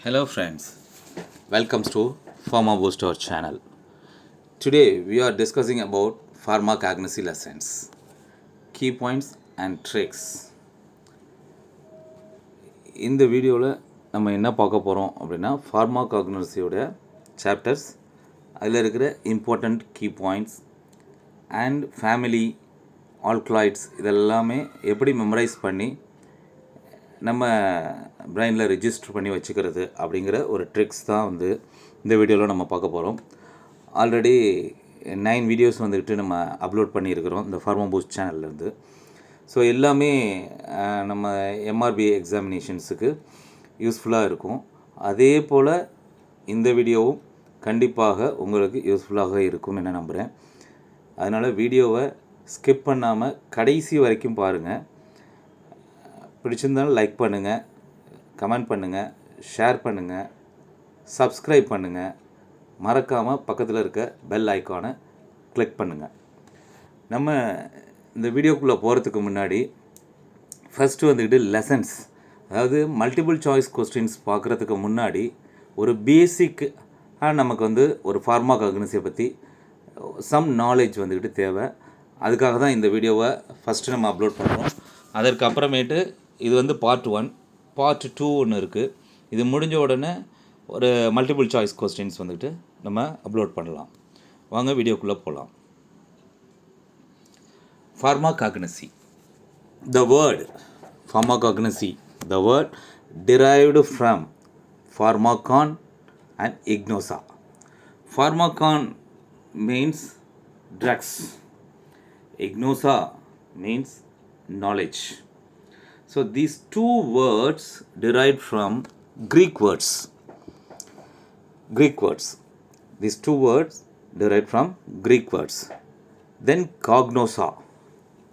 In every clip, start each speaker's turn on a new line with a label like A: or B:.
A: Hello friends, welcome to Pharmacognosy channel. Today we are discussing about pharmacognosy lessons, key points and tricks. இந்த வீடியோவில் நம்ம என்ன பார்க்க போகிறோம் அப்படின்னா pharmacognosyயோட chapters, அதில் இருக்கிற important key points and family alkaloids இதெல்லாமே எப்படி மெமரைஸ் பண்ணி நம்ம பிரெயினில் ரெஜிஸ்டர் பண்ணி வச்சுக்கிறது அப்படிங்கிற ஒரு ட்ரிக்ஸ் தான் வந்து இந்த வீடியோவில் நம்ம பார்க்க போகிறோம். ஆல்ரெடி 9 வீடியோஸ் வந்துக்கிட்டு நம்ம அப்லோட் பண்ணியிருக்கிறோம் இந்த ஃபார்மபூஸ்ட் சேனல்லேருந்து. ஸோ எல்லாமே நம்ம எம்ஆர்பி எக்ஸாமினேஷன்ஸுக்கு யூஸ்ஃபுல்லாக இருக்கும். அதே போல் இந்த வீடியோவும் கண்டிப்பாக உங்களுக்கு யூஸ்ஃபுல்லாக இருக்கும்னு நான் நம்புகிறேன். அதனால் வீடியோவை ஸ்கிப் பண்ணாமல் கடைசி வரைக்கும் பாருங்கள். பிடிச்சிருந்தாலும் லைக் பண்ணுங்கள், கமெண்ட் பண்ணுங்கள், ஷேர் பண்ணுங்கள், சப்ஸ்கிரைப் பண்ணுங்கள், மறக்காமல் பக்கத்தில் இருக்க பெல் ஐக்கானை கிளிக் பண்ணுங்கள். நம்ம இந்த வீடியோக்குள்ளே போகிறதுக்கு முன்னாடி ஃபஸ்ட்டு வந்துக்கிட்டு லெசன்ஸ், அதாவது மல்டிபிள் சாய்ஸ் கொஸ்டின்ஸ் பார்க்குறதுக்கு முன்னாடி ஒரு பேசிக்காக நமக்கு வந்து ஒரு ஃபார்மாகாக்னஸியை பற்றி சம் நாலேஜ் வந்துக்கிட்டு தேவை. அதுக்காக தான் இந்த வீடியோவை ஃபஸ்ட்டு நம்ம அப்லோட் பண்ணுறோம். அதற்கு அப்புறமேட்டு இது வந்து பார்ட் 1, பார்ட் 2 ஒன்று இருக்குது. இது முடிஞ்ச உடனே ஒரு மல்டிபிள் சாய்ஸ் கொஸ்டின்ஸ் வந்துட்டு நம்ம அப்லோட் பண்ணலாம். வாங்க வீடியோக்குள்ளே போகலாம். Pharmacognosy. The word pharmacognosy, the word derived from pharmakon and ignosa. Pharmakon means drugs. Ignosa means knowledge. So these two words derived from Greek words. These two words derived from Greek words. Then cognosa.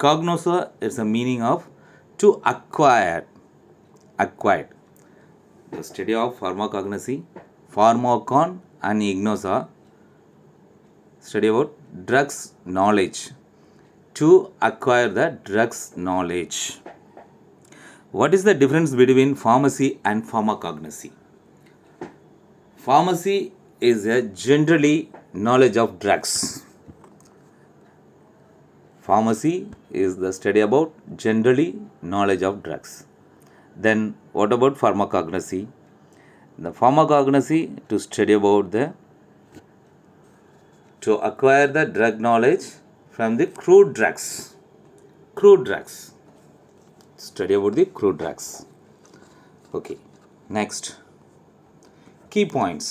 A: Cognosa is the meaning of to acquire. Acquired. The study of pharmacognosy, pharmakon and ignosa. Study about drugs knowledge. To acquire the drugs knowledge. What is the difference between pharmacy and pharmacognosy? Pharmacy is a generally knowledge of drugs. Pharmacy is the study about generally knowledge of drugs. Then what about pharmacognosy? The pharmacognosy to study about to acquire the drug knowledge from the crude drugs. Study about the crude drugs. Okay, next. Key points.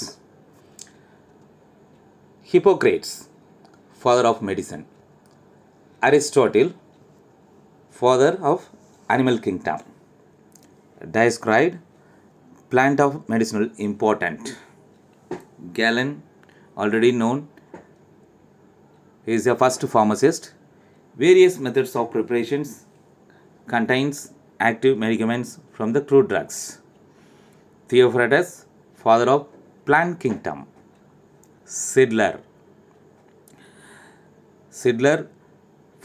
A: Hippocrates, father of medicine. Aristotle, father of animal kingdom. Described plant of medicinal important. Galen, already known, he is a first pharmacist. Various methods of preparations contains active medicaments from the crude drugs. Theophrastus, father of plant kingdom. Sidler,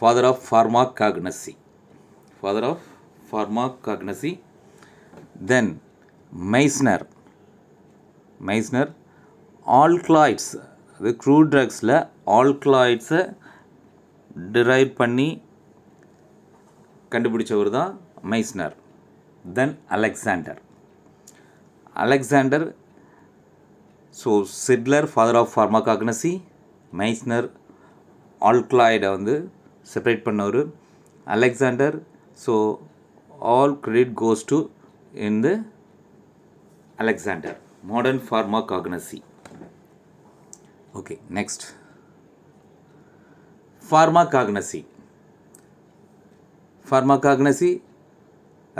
A: father of pharmacognosy. Then Meissner, alkaloids, the crude drugs la alkaloids derive பண்ணி கண்டுபிடிச்சவர் தான் Meissner. Then Alexander. So Seydler father of pharmacognosy, Meissner ஆல்கலாய்டை வந்து separate பண்ணவர், Alexander. So all credit goes to in the Alexander. Modern pharmacognosy. Okay, next Pharmacognosy. Pharmacognosy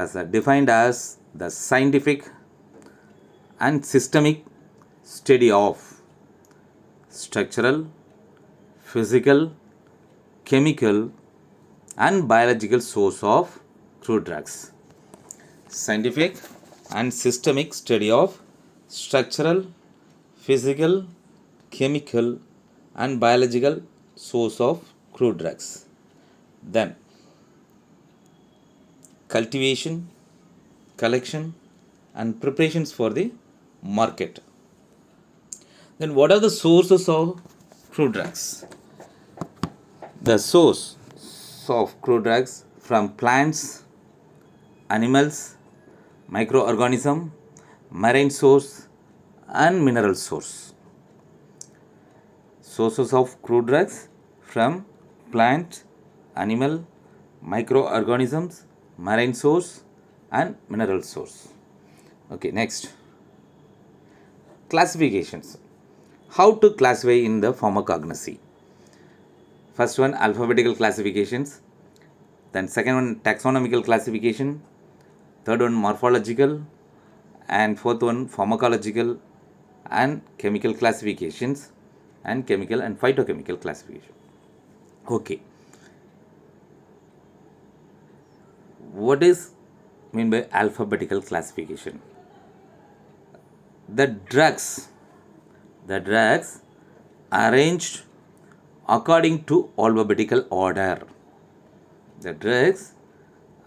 A: is defined as the scientific and systemic study of structural, physical, chemical and biological source of crude drugs. Scientific and systemic study of structural, physical, chemical and biological source of crude drugs. Then cultivation, collection and preparations for the market. Then what are the sources of crude drugs? The source of crude drugs from plants, animals, microorganism, marine source and mineral source. Sources of crude drugs from plant, animal, microorganisms, marine source and mineral source. Okay, next. Classifications. How to classify in the pharmacognosy? First one, alphabetical classifications. Then second one, taxonomical classification. Third one, morphological. And fourth one, pharmacological and chemical classifications. And chemical and phytochemical classification. Okay. What is mean by alphabetical classification? The drugs arranged according to alphabetical order. The drugs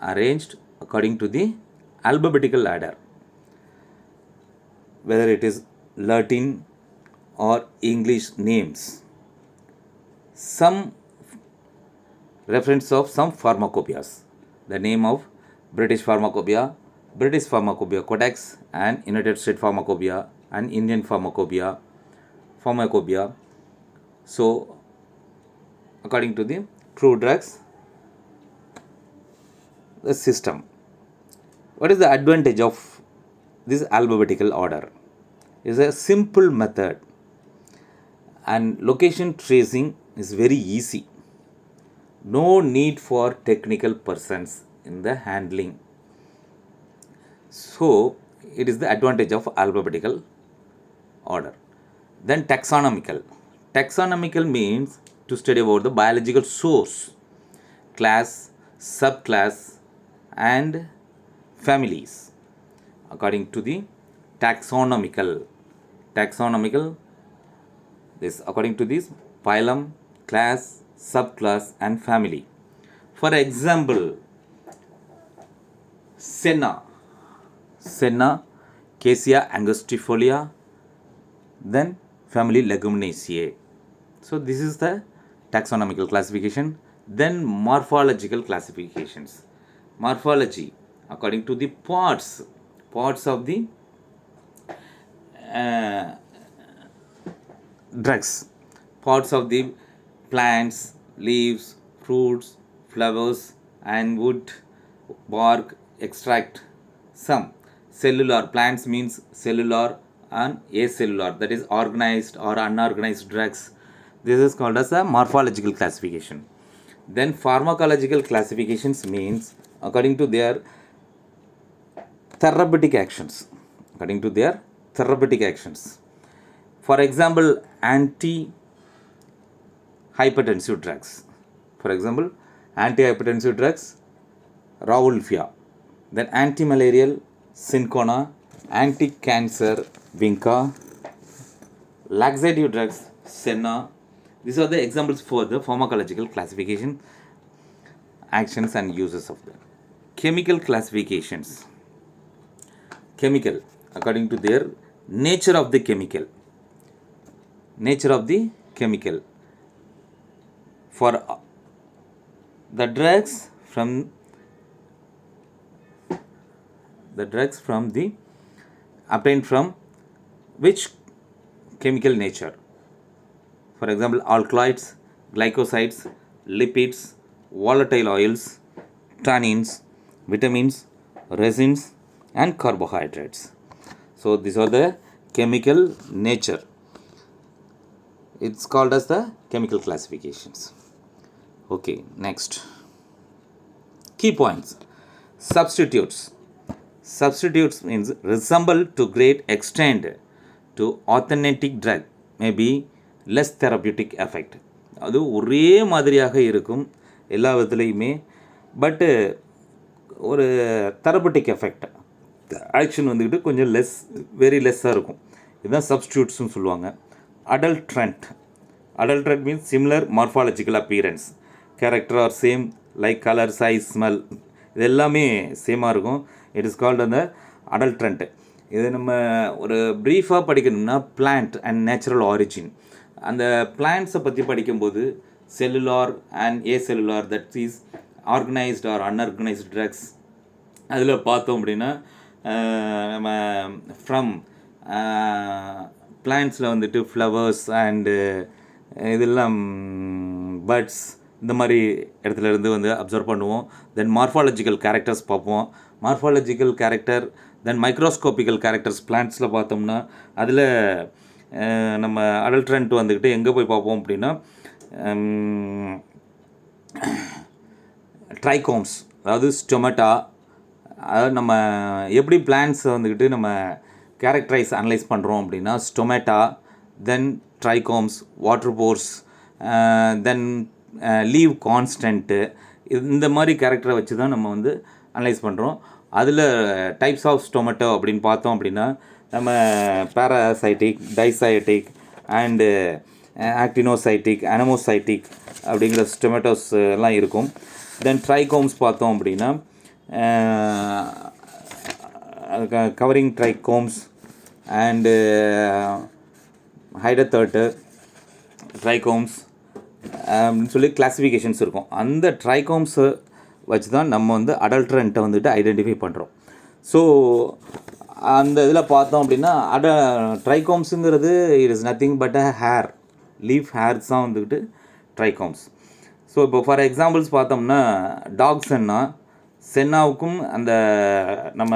A: arranged according to the alphabetical order, whether it is Latin or English names. Some reference of some pharmacopoeias. The name of British Pharmacopoeia, British Pharmacopoeia Codex, and United States Pharmacopoeia, and Indian Pharmacopoeia. So, according to the crude drugs, the system. What is the advantage of this alphabetical order? It's a simple method, and location tracing is very easy. No need for technical persons in the handling. So, it is the advantage of alphabetical order. Then taxonomical. Taxonomical means to study about the biological source, class, subclass and families. According to the taxonomical, this according to this phylum, class, subclass and family. For example, Senna, Cassia angustifolia, then family Leguminosae. So this is the taxonomical classification. Then morphological classifications. Morphology according to the parts of the drugs, parts of the plants, leaves, fruits, flowers and wood, bark, extract. Some cellular, plants means cellular and acellular, that is organized or unorganized drugs. This is called as a morphological classification. Then pharmacological classifications means according to their therapeutic actions. For example, antihypertensive drugs. Rauwolfia. Then anti-malarial, Chinchona. Anti-cancer, Vinca. Laxative drugs, Senna. These are the examples for the pharmacological classification, actions and uses of them. Chemical classifications. Chemical, according to their nature of the chemical. For the drugs from the obtained from which chemical nature? For example, alkaloids, glycosides, lipids, volatile oils, tannins, vitamins, resins and carbohydrates. So these are the chemical nature. It's called as the chemical classifications. Okay, next. Key points. Substitutes means resemble to great extent to authentic drug, may be less therapeutic effect. அது ஒரே மாதிரியாக இருக்கும் எல்லா விதத்துலையுமே, பட்டு ஒரு therapeutic effect action வந்துக்கிட்டு கொஞ்சம் very லெஸ்ஸாக இருக்கும். இதுதான் சப்ஸ்டியூட்ஸ்னு சொல்லுவாங்க. Adulterant means similar morphological appearance, character are same, like colour, size, smell, இது எல்லாமே சேமாக இருக்கும். இட் இஸ் கால்ட் அந்த அடல்ட்ரண்ட். இது நம்ம ஒரு ப்ரீஃபாக படிக்கணும்னா பிளான்ட் அண்ட் நேச்சுரல் ஆரிஜின். அந்த பிளான்ட்ஸை பற்றி படிக்கும்போது cellular and acellular, that is organised or unorganised drugs, அதில் பார்த்தோம் அப்படின்னா நம்ம ஃப்ரம் பிளான்ட்ஸில் வந்துட்டு ஃப்ளவர்ஸ் அண்டு இதெல்லாம் பர்ட்ஸ் இந்த மாதிரி இடத்துல இருந்து வந்து அப்சர்வ் பண்ணுவோம். தென் மார்ஃபாலஜிக்கல் கேரக்டர்ஸ் பார்ப்போம். மார்ஃபாலஜிக்கல் கேரக்டர், தென் மைக்ரோஸ்கோபிக்கல் கேரக்டர்ஸ் பிளான்ட்ஸில் பார்த்தோம்னா அதில் நம்ம அடல்ட்ரண்ட் வந்துக்கிட்டு எங்கே போய் பார்ப்போம் அப்படின்னா ட்ரைகோம்ஸ், அதாவது ஸ்டொமேட்டா. அதாவது நம்ம எப்படி பிளான்ட்ஸை வந்துக்கிட்டு நம்ம கேரக்டரைஸ் அனலைஸ் பண்ணுறோம் அப்படின்னா stomata, then trichomes, water pores, then leaf constant, இந்த மாதிரி கேரக்டரை வச்சு தான் நம்ம வந்து அனலைஸ் பண்ணுறோம். அதில் டைப்ஸ் ஆஃப் ஸ்டொமேட்டோ அப்படின்னு பார்த்தோம் அப்படின்னா நம்ம பேராசைட்டிக், டைசைட்டிக் அண்டு ஆக்டினோசைட்டிக், அனமோசைட்டிக் அப்படிங்கிற ஸ்டொமேட்டோஸ் எல்லாம் இருக்கும். தென் ட்ரைகோம்ஸ் பார்த்தோம் அப்படின்னா கவரிங் ட்ரைகோம்ஸ் அண்டு ஹைடத்தர்ட்டு ட்ரைகோம்ஸ் அப்படின்னு சொல்லி கிளாஸிஃபிகேஷன்ஸ் இருக்கும். அந்த ட்ரைகோம்ஸை வச்சு தான் நம்ம வந்து அடல்ட்ரண்ட்டை வந்துட்டு ஐடென்டிஃபை பண்ணுறோம். ஸோ அந்த இதில் பார்த்தோம் அப்படின்னா ட்ரைகோம்ஸுங்கிறது it is nothing but a hair, leaf hairs தான் வந்துக்கிட்டு ட்ரைகோம்ஸ். ஸோ இப்போ ஃபார் எக்ஸாம்பிள்ஸ் பார்த்தோம்னா டாக் சென்னாவுக்கும் அந்த நம்ம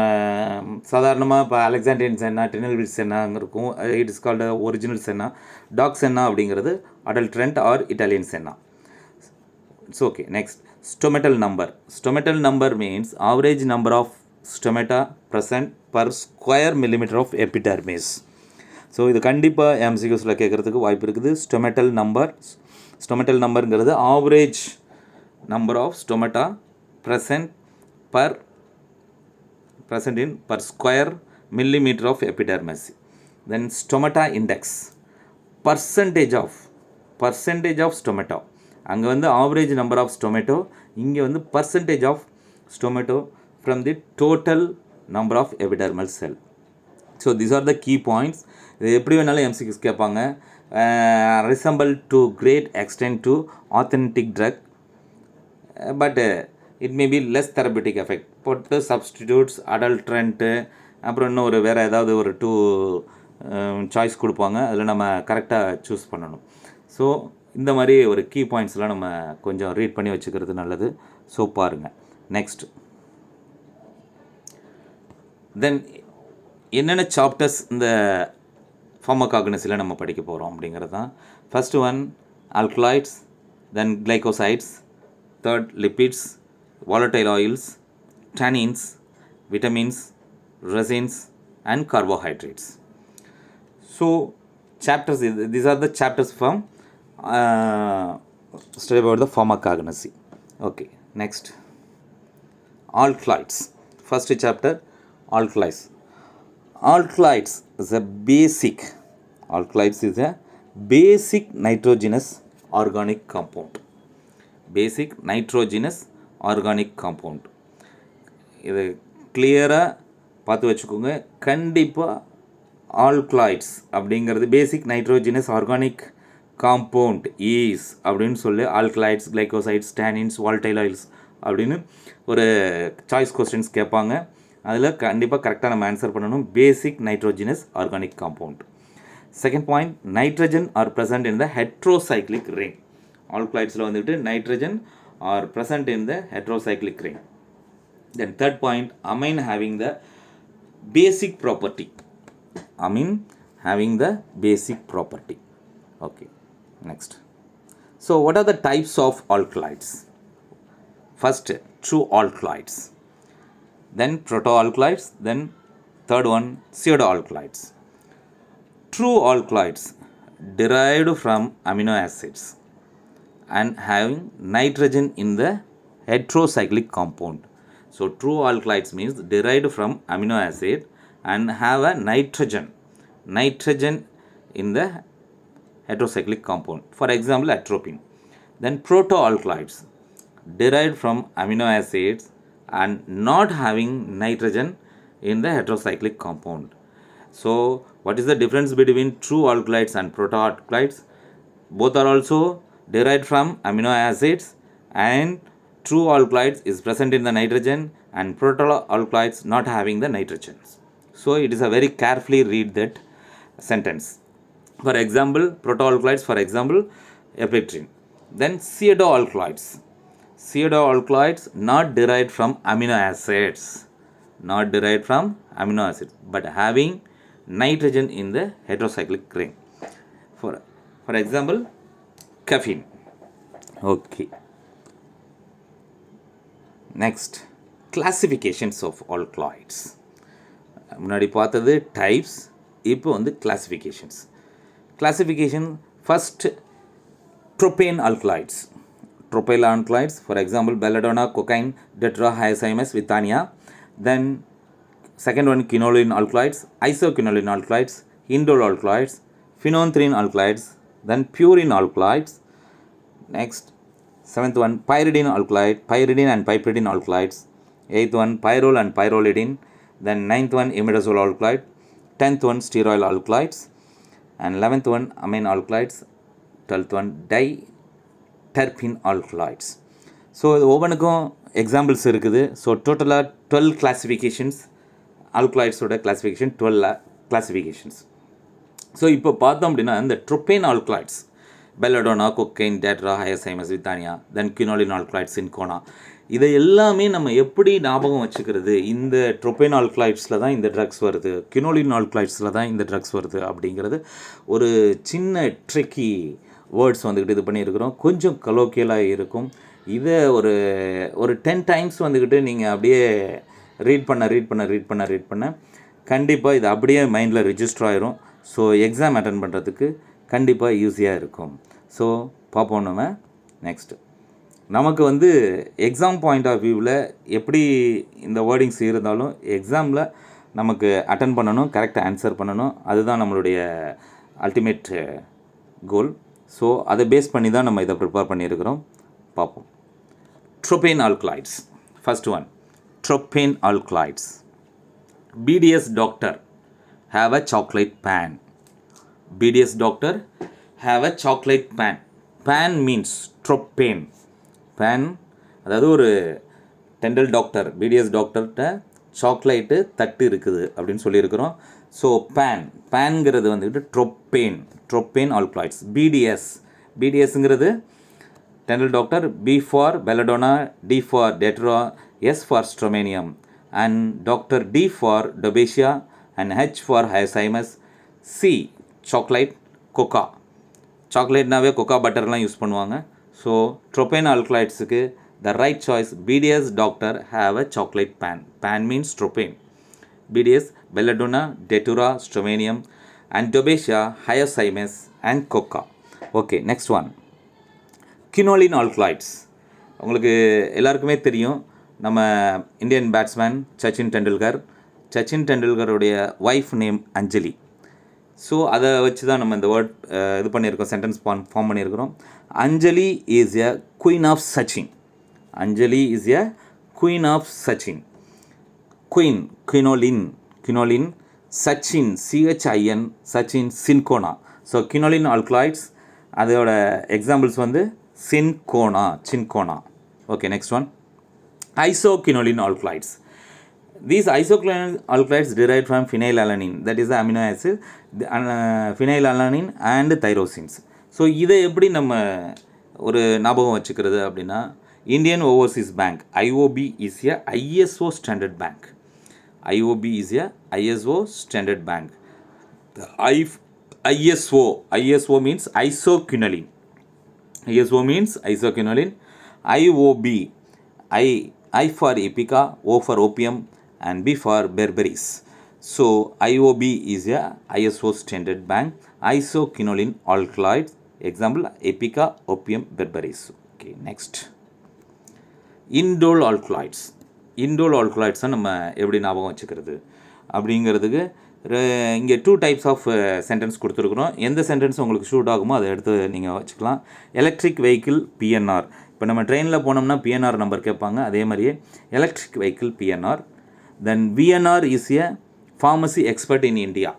A: சாதாரணமாக இப்போ அலெக்சாண்ட்ரியன் சென்னா, டெனல்வில் சென்னாங்க இருக்கும். It is called original senna. Dog senna அப்படிங்கிறது adulterant or Italian senna. It's okay. Next, stomatal number. Stomatal number means average number of stomata present per square millimetre of epidermis. So இது கண்டிப்பாக எம்சிக்யூஸில் கேட்குறதுக்கு வாய்ப்பு இருக்குது. Stomatal நம்பருங்கிறது average number of stomata present in per square millimeter of epidermis. Then stomata index, percentage of stomata. அங்கே வந்து average number of stomata, இங்கே வந்து percentage of stomata from the total number of epidermal cell. So these are the key points. இது எப்படி வேணாலும் MCQs கேட்பாங்க. Resemble to great extent to authentic drug, but it may be less therapeutic effect. போட்டு substitutes, adulterant, அப்புறம் இன்னும் வேறு ஏதாவது ஒரு 2 சாய்ஸ் கொடுப்பாங்க. அதில் நம்ம கரெக்டாக சூஸ் பண்ணணும். ஸோ இந்த மாதிரி ஒரு கீ பாயிண்ட்ஸ்லாம் நம்ம கொஞ்சம் ரீட் பண்ணி வச்சுக்கிறது நல்லது. ஸோ பாருங்கள். நெக்ஸ்ட், தென் என்னென்ன சாப்டர்ஸ் இந்த ஃபார்மகாக்னஸியில் நம்ம படிக்க போகிறோம் அப்படிங்கிறது தான். First one alkaloids, then glycosides, third lipids, volatile oils, tannins, vitamins, resins and carbohydrates. So chapters, these are the chapters from study about the pharmacognosy. Okay, next, alkaloids. First chapter, alkaloids. Alkaloids is a basic nitrogenous organic compound. Basic nitrogenous organic compound. இது கிளியராக பார்த்து வச்சுக்கோங்க. கண்டிப்பாக alkaloids அப்படிங்கிறது பேசிக் nitrogenous organic compound is அப்படின்னு சொல்லி alkaloids, glycosides, tannins, volatile oils அப்படின்னு ஒரு சாய்ஸ் கொஸ்டின்ஸ் கேட்பாங்க. அதில் கண்டிப்பாக கரெக்டாக நம்ம ஆன்சர் பண்ணணும். Basic nitrogenous organic compound. Second point, nitrogen are present in the heterocyclic ring. ஆல்கலாய்ட்ஸில் வந்துட்டு nitrogen are present in the heterocyclic ring. Then third point, amine having the basic property. Okay, next. So what are the types of alkaloids? First, true alkaloids, then protoalkaloids, then third one, pseudo alkaloids. True alkaloids derived from amino acids and having nitrogen in the heterocyclic compound. So true alkaloids means derived from amino acid and have a nitrogen in the heterocyclic compound. For example, atropine. Then protoalkaloids derived from amino acids and not having nitrogen in the heterocyclic compound. So what is the difference between true alkaloids and proto-alkaloids? Both are also derived from amino acids, and true alkaloids is present in the nitrogen and proto-alkaloids not having the nitrogens. So it is a very carefully read that sentence. For example, proto-alkaloids, for example, epinephrine. Then pseudo-alkaloids. Pseudo-alkaloids not derived from amino acids. Not derived from amino acids, but having nitrogen in the heterocyclic ring. For example, caffeine. Okay. Next, classifications of alkaloids. முன்னாடி பார்த்தது types, இப்போ வந்து classifications. Classification, first, tropane alkaloids. Tropane alkaloids, for example, belladonna, cocaine, tetrahyocymus, withania. Then second one, quinoline alkaloids, isoquinoline alkaloids, indole alkaloids, phenanthrene alkaloids, then purine alkaloids. Next, seventh one, pyridine alkaloid, pyridine and pipridine alkaloids. Eighth one, pyrrole and pyrrolidine. Then ninth one, imidozole alakaloid. 10th one, steroidal alkaloids. And 11th one, amine alkaloids. 12th one, diterpene alkaloids. So இது ஒவ்வொன்றுக்கும் examples இருக்குது. So டோட்டலாக 12 classifications, ஆல்கலாய்ட்ஸோட classification 12 classifications. So இப்போ பார்த்தோம் அப்படின்னா இந்த tropane alkaloids, belladonna, cocaine, டேட்ரா, ஹயசைமஸ், வித்தானியா, தென் கினோலின் alkaloids, cinchona, இதை எல்லாமே நம்ம எப்படி ஞாபகம் வச்சுக்கிறது? இந்த ட்ரோபேன் ஆல்கலாய்ட்ஸில் தான் இந்த ட்ரக்ஸ் வருது, கினோலின் ஆல்கலாய்ட்ஸில் தான் இந்த ட்ரக்ஸ் வருது அப்படிங்கிறது ஒரு சின்ன ட்ரிக்கி வேர்ட்ஸ் வந்துக்கிட்டு இது பண்ணியிருக்கிறோம். கொஞ்சம் கலோக்கியலாக இருக்கும். இதை ஒரு 10 டைம்ஸ் வந்துக்கிட்டு நீங்கள் அப்படியே ரீட் பண்ண கண்டிப்பாக இது அப்படியே மைண்டில் ரிஜிஸ்டர் ஆயிரும். ஸோ எக்ஸாம் அட்டன் பண்ணுறதுக்கு கண்டிப்பாக ஈஸியாக இருக்கும். ஸோ பார்ப்போம் நம்ம நெக்ஸ்ட்டு. நமக்கு வந்து எக்ஸாம் பாயிண்ட் ஆஃப் வியூவில் எப்படி இந்த வேர்டிங்ஸ் இருந்தாலும் எக்ஸாமில் நமக்கு அட்டன் பண்ணணும், கரெக்டாக ஆன்சர் பண்ணணும். அதுதான் நம்மளுடைய அல்டிமேட் கோல். ஸோ அதை பேஸ் பண்ணி தான் நம்ம இதை ப்ரிப்பேர் பண்ணியிருக்கிறோம். பார்ப்போம். Tropane alkaloids. First one, tropane alkaloids. BDS doctor have a chocolate pan. BDS doctor have a chocolate pan. Pan means tropane. Pan, அதாவது ஒரு டெண்டல் டாக்டர், பிடிஎஸ் டாக்டர்கிட்ட சாக்லேட்டு தட்டு இருக்குது அப்படின்னு சொல்லியிருக்கிறோம். ஸோ பேன்ங்கிறது வந்துக்கிட்டு ட்ரோப்பேன் ஆல்கலாய்ட்ஸ். பிடிஎஸ்ங்கிறது dental doctor, B for belladonna, D for detra, S for stramonium, and Dr. D for dobecia, and H for hyocymus, C chocolate, coca. சாக்லேட்னாவே கொக்கா பட்டர்லாம் யூஸ் பண்ணுவாங்க. ஸோ ட்ரோபேன் ஆல்கலாய்ட்ஸுக்கு the right choice, BDS doctor have a chocolate pan. Pan means tropane. BDS, belladonna, datura, stramonium, and duboisia, hyoscyamus, and coca. Okay, next one, quinoline alkaloids. உங்களுக்கு எல்லாருக்குமே தெரியும், நம்ம Indian batsman Sachin டெண்டுல்கருடைய wife name Anjali. So அதை வச்சு தான் நம்ம இந்த வேர்ட் இது பண்ணியிருக்கோம், சென்டென்ஸ் ஃபார்ம் பண்ணியிருக்கிறோம். Anjali is a queen of Sachin. Anjali is a queen of Sachin. Queen, quinoline, Sachin, CHIN, Sachin, cinchona. So quinoline alkaloids, அதோட எக்ஸாம்பிள்ஸ் வந்து cinchona. Okay, next one, isoquinoline alkaloids. These isoquinoline alkaloids derived from phenylalanine, that is the amino acid, phenylalanine and tyrosines. So இதை எப்படி நம்ம ஒரு ஞாபகம் வச்சுக்கிறது அப்படின்னா, Indian Overseas bank, IOB is a ISO standard bank. IOB is a ISO standard bank. ISO means isoquinoline. ISO means isoquinoline. IOB, I for Epica, O for opium, and B for berberis. So IOB is a ISO standard bank. Isoquinoline alkaloids, example Epica, opium, berberis. Okay, next, Indole alkaloids. Indole alkaloids நம்ம எப்படி ஞாபகம் வச்சுக்கிறது அப்படிங்கிறதுக்கு இங்கே 2 types of sentence கொடுத்துருக்குறோம். எந்த sentence உங்களுக்கு shoot ஆகுமோ அதை எடுத்து நீங்கள் வச்சுக்கலாம். Electric vehicle PNR. இப்போ நம்ம ட்ரெயினில் போனோம்னா PNR நம்பர் கேட்பாங்க. அதே மாதிரியே electric vehicle PNR. Then VNR is a pharmacy expert in India.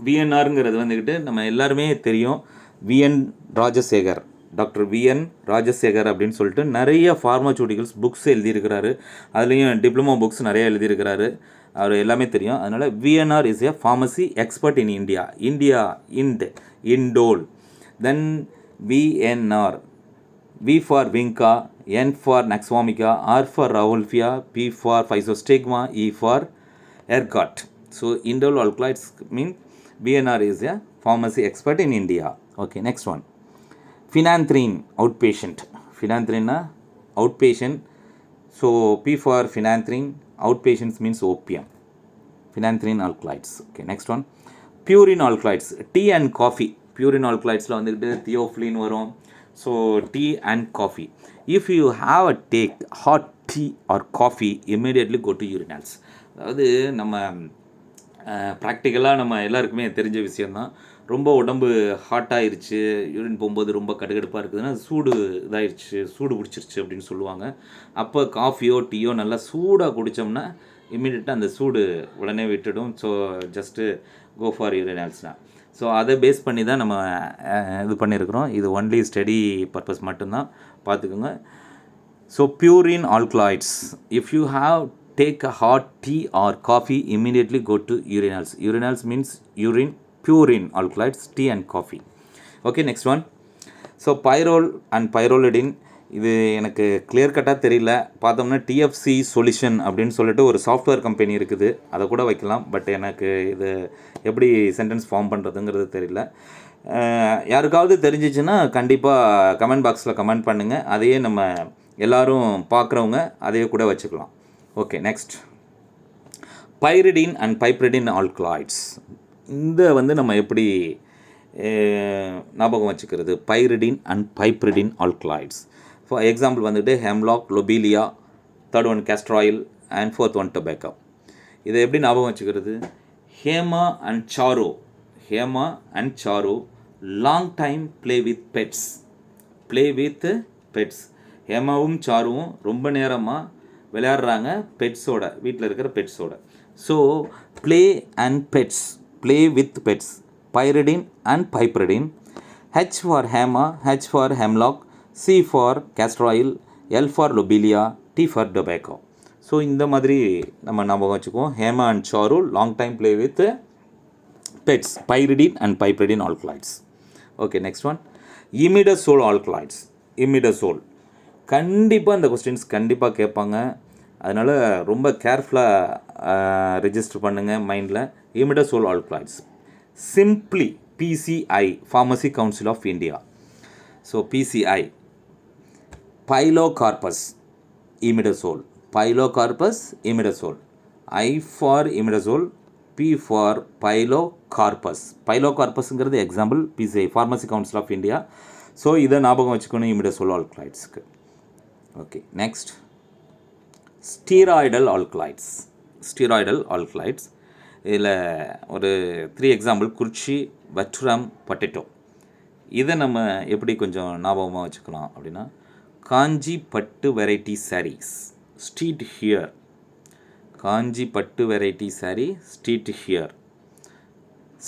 A: விஎன்ஆருங்கிறது வந்துக்கிட்டு நம்ம எல்லாருமே தெரியும். VN Rajasekhar, doctor VN Rajasekhar அப்படின்னு சொல்லிட்டு நிறைய ஃபார்மாசூட்டிகல்ஸ் புக்ஸ் எழுதியிருக்கிறாரு. அதுலேயும் டிப்ளமோ புக்ஸ் நிறைய எழுதியிருக்கிறாரு. அவர் எல்லாமே தெரியும். அதனால் VNR is a pharmacy expert in India. Indole. Then VNR, V for Vinca, N for Naxvomica, R for Rauwolfia, P for Physostigma, E for ergot. So Indole Alkaloids mean VNR is a pharmacy expert in India. Okay, next one. Phenanthrene outpatient. Phenanthrene outpatient. So P for Phenanthrene, outpatients means opium. Phenanthrene Alkaloids. Okay, next one. Purine Alkaloids. Tea and coffee. Purine Alkaloids la vandu theophylline varum. So tea and coffee. If you have a take hot tea or coffee, immediately go to urinals. அதாவது நம்ம ப்ராக்டிக்கலாக நம்ம எல்லாருக்குமே தெரிஞ்ச விஷயந்தான். ரொம்ப உடம்பு hot ஆயிடுச்சு, யூரின் போகும்போது ரொம்ப கடுகடுப்பாக இருக்குதுன்னா சூடு இதாகிடுச்சு, சூடு பிடிச்சிருச்சு அப்படின்னு சொல்லுவாங்க. அப்போ காஃபியோ டீயோ நல்லா சூடாக குடித்தோம்னா இம்மிடியட்டாக அந்த சூடு உடனே விட்டுடும். ஸோ ஜஸ்ட்டு கோ ஃபார் யூரினல்ஸ்னால். ஸோ அதை பேஸ் பண்ணி தான் நம்ம இது பண்ணியிருக்கிறோம். இது ஒன்லி ஸ்டடி பர்பஸ் மட்டும்தான், பார்த்துக்கோங்க. So purine alkaloids. If you have take a hot tea or coffee, immediately go to urinals. Urinals means urine, purine alkaloids, tea and coffee. Okay, next one. So pyrrole and pyrrolidine. இது எனக்கு clear கட்டாக தெரியல. பார்த்தோம்னா DFC solution அப்படின்னு சொல்லிட்டு ஒரு software company இருக்குது, அதை கூட வைக்கலாம். பட் எனக்கு இது எப்படி சென்டென்ஸ் ஃபார்ம் பண்ணுறதுங்கிறது தெரியல. யாருக்காவது தெரிஞ்சிச்சுன்னா கண்டிப்பாக கமெண்ட் பாக்ஸில் கமெண்ட் பண்ணுங்கள். அதையே நம்ம எல்லோரும் பார்க்குறவங்க அதையே கூட வச்சுக்கலாம். Okay, next. Pyridine and piperidine alkaloids. இந்த வந்து நம்ம எப்படி ஞாபகம் வச்சுக்கிறது? Pyridine and piperidine alkaloids. For example வந்துட்டு hemlock, lobelia, third one castor oil and fourth one tobacco. இதை எப்படி ஞாபகம் வச்சுக்கிறது? Hema and Saro. Hema and Saro long time play with pets. Play with pets. ஹேமாவும் சாருவும் ரொம்ப நேரமாக விளையாடுறாங்க பெட்ஸோட, வீட்டில் இருக்கிற பெட்ஸோட. So play and pets, play with pets. Pyridine and piperidine. H for Hema, H for hemlock, C for castor oil, L for lobelia, T for tobacco. So இந்த மாதிரி நம்ம ஞாபகம் வச்சுக்குவோம். Hema and Charu long time play with pets. Pyridine and piperidine alkaloids. Okay, next one. Imidazole alkaloids. Imidazole கண்டிப்பாக இந்த questions கண்டிப்பாக கேட்பாங்க. அதனால் ரொம்ப கேர்ஃபுல்லாக ரெஜிஸ்டர் பண்ணுங்கள் மைண்டில். Imidazole alkaloids. Simply PCI, Pharmacy Council of India. So PCI. Pilocarpus, imidazole. Pilocarpus, imidazole. I for imidazole, P for pilocarpus. Pilocarpusங்கிறது example PCI, Pharmacy Council of India. So இதை ஞாபகம் வச்சுக்கணும் imidazole ஆல்கலாய்ட்ஸ்க்கு. Okay, next. Steroidal alkaloids. Steroidal alkaloids. இதில் ஒரு 3 example: குறிச்சி, வட்ரம், potato. இதை நம்ம எப்படி கொஞ்சம் ஞாபகமாக வச்சுக்கலாம் அப்படின்னா, காஞ்சி பட்டு variety saris, street here. Kanchi பட்டு variety sari, street here.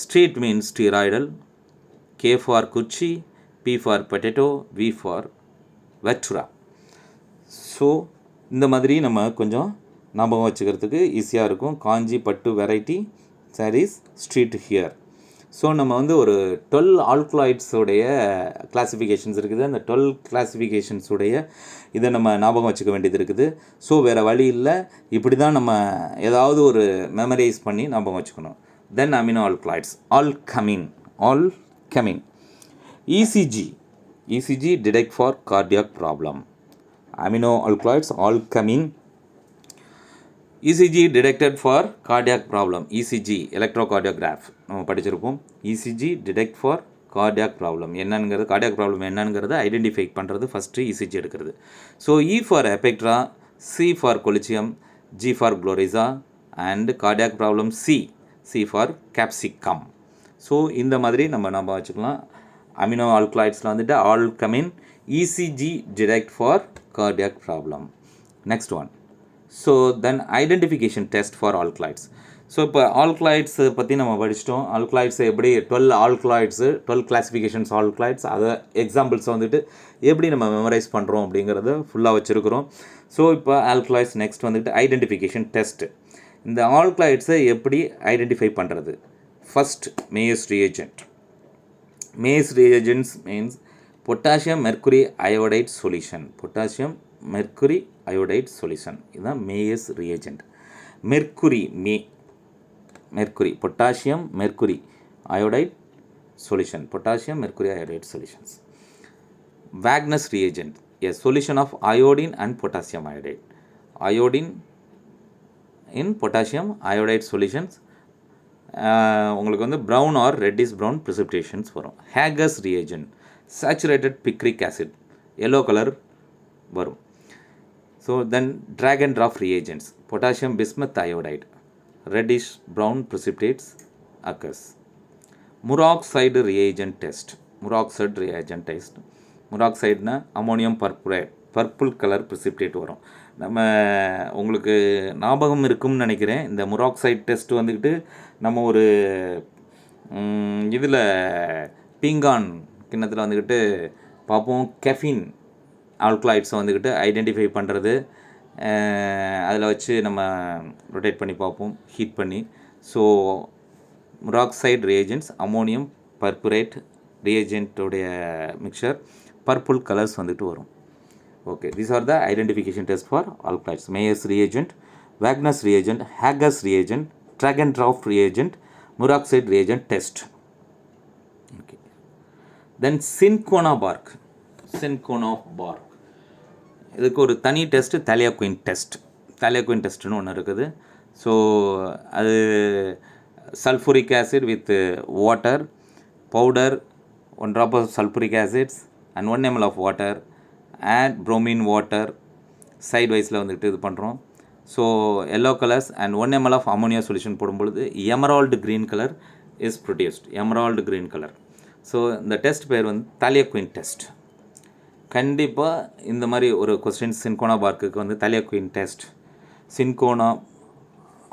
A: Street means steroidal. K for kurchi, P for potato, V for வட்ரா. ஸோ இந்த மாதிரி நம்ம கொஞ்சம் ஞாபகம் வச்சுக்கிறதுக்கு ஈஸியாக இருக்கும். காஞ்சி பட்டு variety saris, street here. So நம்ம வந்து ஒரு 12 ஆல்கலாய்ட்ஸுடைய கிளாஸிஃபிகேஷன்ஸ் இருக்குது. அந்த 12 கிளாஸிஃபிகேஷன்ஸுடைய இதை நம்ம ஞாபகம் வச்சுக்க வேண்டியது இருக்குது. ஸோ வேறு வழி இல்லை, இப்படி தான் நம்ம ஏதாவது ஒரு மெமரைஸ் பண்ணி ஞாபகம் வச்சுக்கணும். Then amino alkaloids. Alkamine. ECG. ECG detect for cardiac problem. Amino alkaloids, alkamine. ECG detected for cardiac problem. ECG, electrocardiograph நம்ம படிச்சிருப்போம். ECG detect for cardiac problem. என்னங்கிறது cardiac problem என்னங்கிறத ஐடென்டிஃபை பண்ணுறது ஃபஸ்ட்டு ECG எடுக்கிறது. So E for epictra, C for colchicum, G for gloriza and cardiac problem C for capsicum. So இந்த மாதிரி நம்ம வச்சுக்கலாம். அமினோ ஆல்கலாய்ட்ஸில் வந்துட்டு ஆல்கமின். ECG detect for cardiac problem. Next one. So then identification test for alkaloids. So இப்போ alkaloids பற்றி நம்ம படிச்சிட்டோம். Alkaloids எப்படி 12 ஆல்கலாய்ட்ஸு 12 classifications alkaloids அதை எக்ஸாம்பிள்ஸ் வந்துட்டு எப்படி நம்ம மெமரைஸ் பண்ணுறோம் அப்படிங்கிறத ஃபுல்லாக வச்சுருக்கிறோம். ஸோ இப்போ ஆல்கலாய்ட்ஸ் நெக்ஸ்ட் வந்துட்டு ஐடென்டிஃபிகேஷன் டெஸ்ட்டு. இந்த ஆல்கலாய்ட்ஸை எப்படி ஐடென்டிஃபை பண்ணுறது? First Mayer's reagent. Mayer's reagents means potassium mercury iodide solution. Potassium mercury iodide solution இதுதான் Mayer's reagent. Mercury potassium mercury iodide solution. Potassium mercury iodide solutions. Wagner's reagent a solution of iodine and potassium iodide. Iodine in potassium iodide solutions உங்களுக்கு வந்து brown or reddish brown precipitations வரும். Hager's reagent saturated picric acid yellow color வரும். So then drag and drop reagents potassium bismuth iodide reddish brown precipitates occurs. Muroxide reagent test. முராக்சைடுனா ammonium purpurate purple colour precipitate வரும். நம்ம உங்களுக்கு ஞாபகம் இருக்கும்னு நினைக்கிறேன். இந்த முராக்சைடு டெஸ்ட் வந்துக்கிட்டு நம்ம ஒரு இதில் பீங்கான் கிண்ணத்தில் வந்துக்கிட்டு பார்ப்போம். கெஃபின் ஆல்கலாய்ட்ஸை வந்துக்கிட்டு ஐடென்டிஃபை பண்ணுறது அதில் வச்சு நம்ம ரொட்டேட் பண்ணி பார்ப்போம் ஹீட் பண்ணி. So murexide reagents ammonium purpurate ரியேஜென்ட்டோடைய மிக்சர் பர்பிள் கலர்ஸ் வந்துட்டு வரும். Okay, these are the identification test for alkaloids. Mayer's reagent, Wagner's reagent, Hager's reagent, drag and drop reagent, murexide reagent test. Okay, then cinchona bark. இதுக்கு ஒரு தனி test தாலியாகுயின் test. தாலியாகுயின் டெஸ்ட்டுன்னு ஒன்று இருக்குது. So அது sulphuric acid with water powder 1 drop of sulfuric acids and 1 ml of water add bromine water sidewiseல வந்துட்டு இது பண்ணுறோம். So yellow colors and 1 ml of ammonia solution போடும்பொழுது emerald green color is produced. emerald green color. So இந்த test பேர் வந்து thalleioquin test. கண்டிப்பாக இந்த மாதிரி ஒரு கொஸ்டின் சின்கோனா பார்க்குக்கு வந்து தாலியாகுயின் டெஸ்ட் சின்கோனா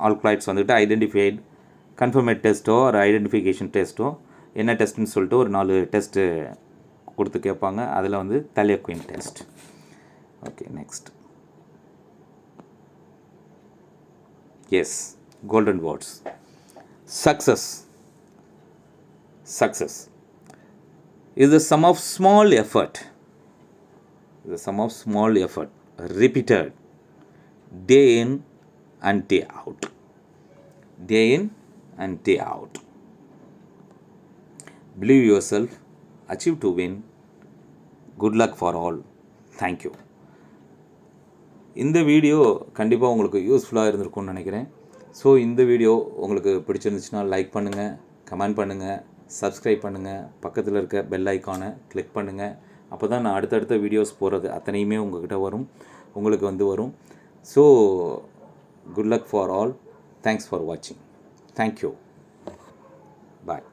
A: ஆல்கலாய்ட்ஸ் வந்துட்டு ஐடென்டிஃபைட் கன்ஃபர்மேட் டெஸ்ட்டோ ஒரு ஐடென்டிஃபிகேஷன் டெஸ்ட்டோ என்ன டெஸ்ட்டுன்னு சொல்லிட்டு ஒரு 4 டெஸ்ட்டு கொடுத்து கேட்பாங்க. அதில் வந்து thalleioquin test. Okay, next. Yes, golden words. Success is the sum of small effort. Repeated day in and day out. Believe yourself, achieve to win. Good luck for all. Thank you. இந்த video கண்டிப்பாக உங்களுக்கு யூஸ்ஃபுல்லாக இருந்திருக்கும்னு நினைக்கிறேன். So இந்த video உங்களுக்கு பிடிச்சிருந்துச்சுன்னா like பண்ணுங்கள், கமெண்ட் பண்ணுங்கள், சப்ஸ்கிரைப் பண்ணுங்கள், பக்கத்தில் இருக்க பெல் ஐக்கானை கிளிக் பண்ணுங்கள். அப்போ தான் நான் அடுத்தடுத்த வீடியோஸ் போகிறது அத்தனையுமே உங்கள்கிட்ட வரும். So good luck for all. Thanks for வாட்சிங். தேங்க்யூ. பாய்.